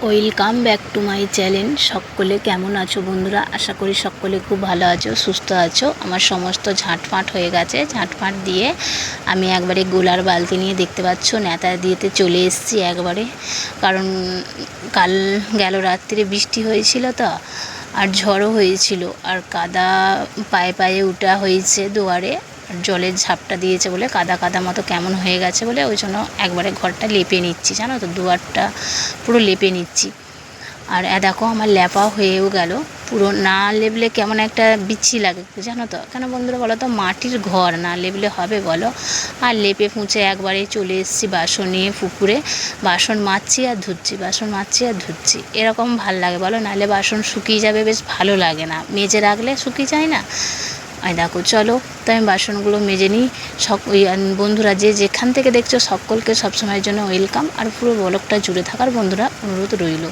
Welcome back to my channel. সকলে কেমন আছো বন্ধুরা? আশা করি সকলে খুব ভালো আছো, সুস্থ আছো। আমার সমস্ত ঝাঁটফাঁট হয়ে গেছে। ঝাঁটফাঁট দিয়ে আমি একবারে গোলার বালতি নিয়ে, দেখতে পাচ্ছ, নেতা দিয়েতে চলে এসেছি একবারে। কারণ কাল গেল রাত্রে বৃষ্টি হয়েছিল তো, আর ঝড়ও হয়েছিল, আর কাদা পায়ে পায়ে উঠা হয়েছে দুয়ারে। জলের ঝাপটা দিয়েছে বলে কাদা কাদা মতো কেমন হয়ে গেছে বলে ওই জন্য একবারে ঘরটা লেপে নিচ্ছি, জানো তো, দুয়ারটা পুরো লেপে নিচ্ছি। আর দেখো আমার লেপা হয়েও গেল। পুরো না লেপলে কেমন একটা বিচ্ছি লাগে, জানো তো। কেন বন্ধুরা বলো তো, মাটির ঘর না লেপলে হবে বলো? আর লেপে পুঁছে একবারে চলে এসেছি বাসন নিয়ে পুকুরে। বাসন মাজছি আর ধুচ্ছি, বাসন মাজছি আর ধুচ্ছি, এরকম ভাল লাগে বলো? নাহলে বাসন শুকিয়ে যাবে, বেশ ভালো লাগে না। মেজে রাখলে শুকিয়ে যায় না। দেখো চলো, তো আমি বাসনগুলো মেজে নিই। ওই বন্ধুরা যে যেখান থেকে দেখছো সকলকে সবসময়ের জন্য ওয়েলকাম, আর পুরো ব্লগটা জুড়ে থাকার বন্ধুরা অনুরোধ রইল।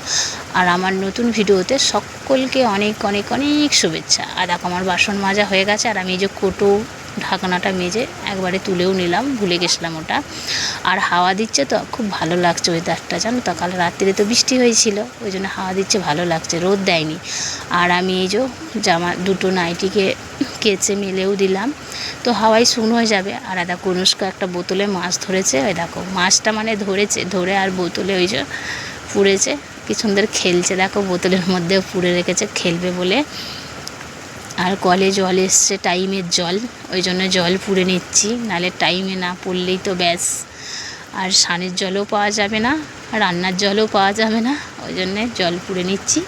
আর আমার নতুন ভিডিওতে সকলকে অনেক অনেক অনেক শুভেচ্ছা। আর দেখো আমার বাসন মাজা হয়ে গেছে, আর আমি এই যে কোটো ঢাকনাটা মেজে একবারে তুলেও নিলাম, ভুলে গেছিলাম ওটা। আর হাওয়া দিচ্ছে তো, খুব ভালো লাগছে ওয়েদারটা, জানো তো। কাল রাত্রিরে তো বৃষ্টি হয়েছিল, ওই জন্য হাওয়া দিচ্ছে, ভালো লাগছে, রোদ দেয়নি। আর আমি এই যে দুটো নাইটিকে কেচে মেলেও দিলাম, তো হাওয়াই শুকনো হয়ে যাবে। আর দেখো অনুষ্কা একটা বোতলে মাছ ধরেছে, ওই দেখো মাছটা মানে ধরেছে, ধরে আর বোতলে ওই যে পুড়েছে, কি সুন্দর খেলছে দেখো, বোতলের মধ্যে পুড়ে রেখেছে, খেলবে বলে। আর কলে জল এসছে, টাইমের জল, ওই জন্য জল পুড়ে নিচ্ছি, নাহলে টাইমে না পড়লেই তো ব্যাস। আর সানের জলও পাওয়া যাবে না, রান্নার জলও পাওয়া যাবে না, ওই জন্যে জল পুড়ে নিচ্ছি।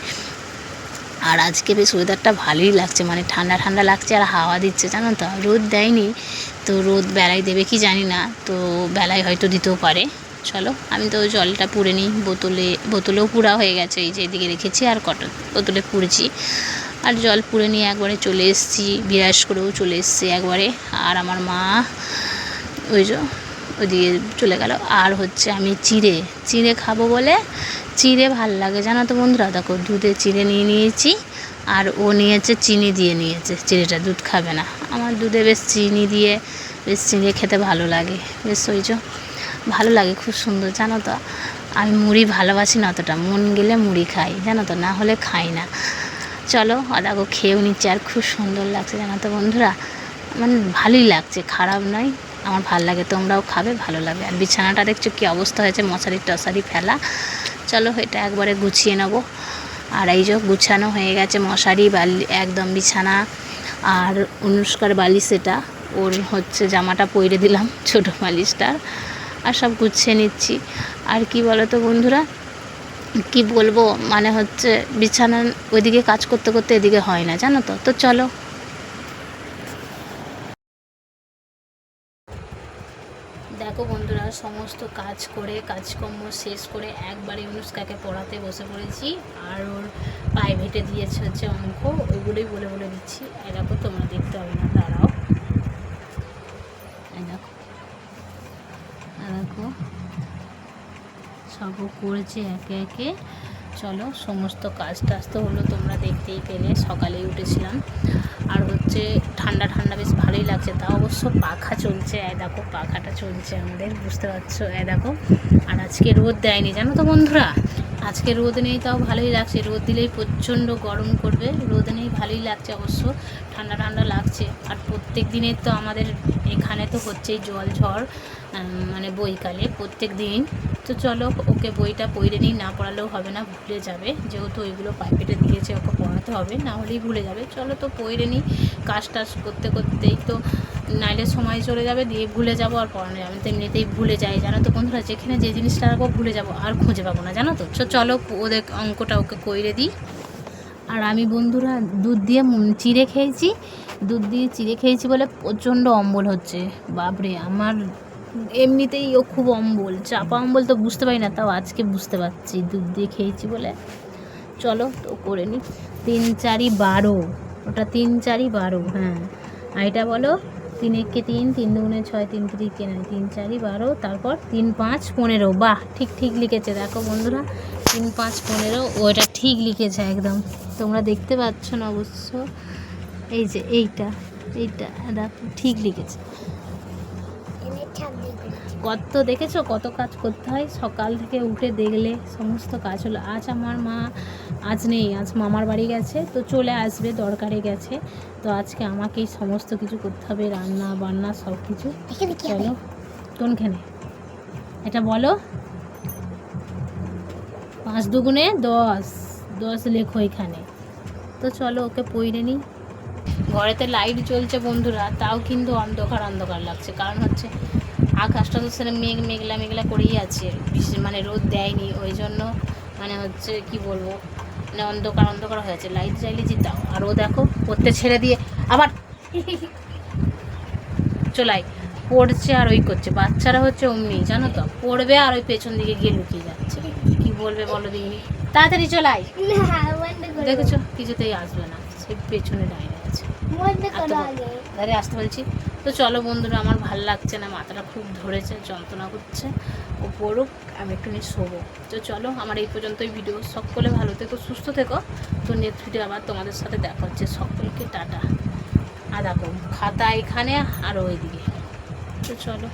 আর আজকে বেশ ওয়েদারটা ভালোই লাগছে, মানে ঠান্ডা ঠান্ডা লাগছে, আর হাওয়া দিচ্ছে, জানো তো। রোদ দেয়নি, তো রোদ বেলায় দেবে কি জানি না, তো বেলায় হয়তো দিতেও পারে। চলো আমি তো জলটা পুড়ে নিই, বোতলেও পুড়া হয়ে গেছে, এই যে এদিকে রেখেছি, আর কটন বোতলে পুড়েছি। আর জল পুড়ে নিয়ে একবারে চলে এসেছি, বিরাস করেও চলে এসেছি একবারে। আর আমার মা ওই যে ওইদিকে চলে গেল। আর হচ্ছে আমি চিড়ে খাবো বলে, চিড়ে ভাল লাগে, জানো তো বন্ধুরা। দেখো দুধে চিড়ে নিয়ে নিয়েছি, আর ও নিয়েছে চিনি দিয়ে নিয়েছে চিড়েটা, দুধ খাবে না। আমার দুধে বেশ চিনি দিয়ে বেশ চিড়ে খেতে ভালো লাগে, বেশ ওই যে ভালো লাগে, খুব সুন্দর, জানো তো। আমি মুড়ি ভালোবাসি না অতটা, মন গেলে মুড়ি খাই, জানো তো, না হলে খাই না। চলো দেখো খেয়েও নিচ্ছে, আর খুব সুন্দর লাগছে, জানো তো বন্ধুরা। মানে ভালোই লাগছে, খারাপ নয়, আমার ভালো লাগে, তোমরাও খাবে, ভালো লাগবে। আর বিছানাটা দেখছো কী অবস্থা হয়েছে, মশারি টশারি ফেলা। চলো এটা একবারে গুছিয়ে নেবো। আর এই যে গুছানো হয়ে গেছে, মশারি একদম বিছানা। আর অনুষ্কার বালিশ, সেটা ওর হচ্ছে জামাটা পরে দিলাম, ছোটো বালিশটার। আর সব গুছিয়ে নিচ্ছি। আর কি বলো তো বন্ধুরা, কি বলবো, মানে হচ্ছে বিছানা ওইদিকে কাজ করতে করতে এদিকে হয় না, জানো তো। তো চলো, দেখো বন্ধুরা, সমস্ত কাজ করে, কাজকর্ম শেষ করে একবারে অনুষ্কাকে পড়াতে বসে পড়েছি। আর ওর প্রাইভেটে দিয়েছে হচ্ছে অঙ্ক, ওইগুলোই বলে বলে দিচ্ছি। দেখো তোমরা দেখতে হবে না, দাঁড়াও। দেখো দেখো সব করেছে একে একে। চলো সমস্ত কাজ টাজ তো হলো, তোমরা দেখতেই পেলে, সকালেই উঠেছিলাম। আর হচ্ছে ঠান্ডা ঠান্ডা বেশ ভালোই লাগছে, তা অবশ্য পাখা চলছে, দেখো পাখাটা চলছে আমাদের, বুঝতে পারছো, দেখো। আর আজকে রোদ দেয়নি, জানো তো বন্ধুরা, আজকে রোদ নেই, তাও ভালোই লাগছে। রোদ দিলেই প্রচণ্ড গরম করবে, রোদ নেই, ভালোই লাগছে অবশ্য, ঠান্ডা ঠান্ডা লাগছে। আর প্রত্যেক দিনের তো আমাদের এখানে তো হচ্ছেই জল ঝড়, মানে বইকালে প্রত্যেক দিন। তো চলো ওকে বইটা পড়ে নিই, না পড়ালেও হবে না, ভুলে যাবে, যেহেতু ওইগুলো প্রাইভেটে দিয়েছে, ওকে পড়াতে হবে, না হলেই ভুলে যাবে। চলো তো পড়ে নিই, কাজ টাজ করতে করতেই তো নাইলে সময় চলে যাবে, দিয়ে ভুলে যাবো, আর পড়ানো যাবে তো, এমনিতেই ভুলে যাই, জানো তো বন্ধুরা। যেখানে যে জিনিসটা রাখবো ভুলে যাবো, আর খুঁজে পাবো না, জানো তো। চলো ওদের অঙ্কটা ওকে করে দিই। আর আমি বন্ধুরা দুধ দিয়ে চিড়ে খেয়েছি, দুধ দিয়ে চিড়ে খেয়েছি বলে প্রচণ্ড অম্বল হচ্ছে, বাপরে আমার। এমনিতেই ও খুব অম্বল, চাপা অম্বল, তো বুঝতে পারি না, তাও আজকে বুঝতে পারছি দুধ দিয়ে খেয়েছি বলে। চলো তো করে নিই। 3 4 12, ওটা 3 4 12, হ্যাঁ। আর এটা বলো, 3 1 3, 3 2 6, 3 3 নয়, 3 4 12, তারপর 3 5 15। বাহ, ঠিক ঠিক লিখেছে, দেখো বন্ধুরা, 3 5 15, ওটা ঠিক লিখেছে একদম। তোমরা দেখতে পাচ্ছ না অবশ্য, এই যে এইটা দেখো ঠিক লিখেছে। কত দেখেছো কত কাজ করতে হয়, সকাল থেকে উঠে দেখলে সমস্ত কাজ হলো। আজ আমার মা আজ নেই, আজ মামার বাড়ি গেছে, তো চলে আসবে, দরকারে গেছে। তো আজকে আমাকেই সমস্ত কিছু করতে হবে, রান্না বান্না সব কিছু। চলো কোনখানে এটা বলো, 5 দুগুণে 10, 10 লেখো এখানে। তো চলো ওকে পইরে নিই। ঘরেতে লাইট জ্বলছে বন্ধুরা, তাও কিন্তু অন্ধকার অন্ধকার লাগছে, কারণ হচ্ছে আকাশটা তো সেরকম মেঘলা মেঘলা করেই আছে, মানে রোদ দেয়নি, ওই জন্য মানে হচ্ছে কি বলবো, মানে অন্ধকার অন্ধকার হয়েছে। লাইট জ্বাইলে যেতাম, আর ও দেখো পড়তে ছেড়ে দিয়ে আবার চলাই পড়ছে আর ওই করছে। বাচ্চারা হচ্ছে অমনি জানো তো, পড়বে আর ওই পেছন দিকে গিয়ে লুকিয়ে যাচ্ছে। কি বলবে বলো দিদি, তাড়াতাড়ি চলাই। দেখেছো কিছুতেই আসবে না, সেই পেছনে দাঁড়িয়ে আছে, দাঁড়িয়ে আসতে বলছি। তো চলো বন্ধুরা, আমার ভাল লাগছে না, মাথাটা খুব ধরেছে, যন্ত্রণা করছে। ও পড়ুক, আমি একটুখানি শোবো। তো চলো, আমার এই পর্যন্তই ভিডিও। সকলে ভালো থেকো, সুস্থ থেকো। তো নেক্সট ভিডিও আবার তোমাদের সাথে দেখা হচ্ছে। সকলকে টাটা। আর দেখো খাতা এখানে আর ওইদিকে। তো চলো।